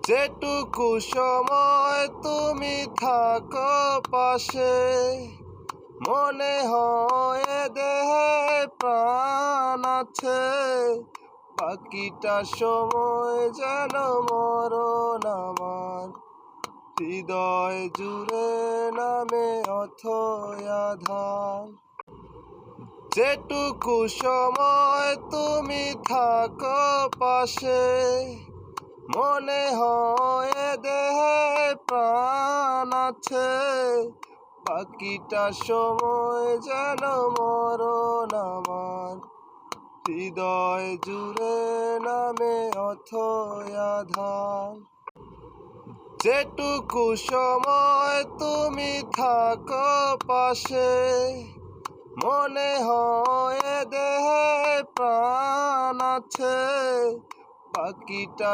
যেটুকু সময় তুমি থাকো পাশে, মনে হয় দেহে প্রাণ আছে। বাকিটা সময় যেন মরণ আমার, হৃদয় জুড়ে নামে অথই আঁধার। যেটুকু সময় তুমি থাকো পাশে, মনে হয় দেহে প্রাণ আছে। বাকিটা সময় যেন মরণ আমার, হৃদয় জুড়ে নামে অথই আঁধার। যেটুকু সময় তুমি থাকো পাশে, মনে হয় দেহে প্রাণ আছে। বাকিটা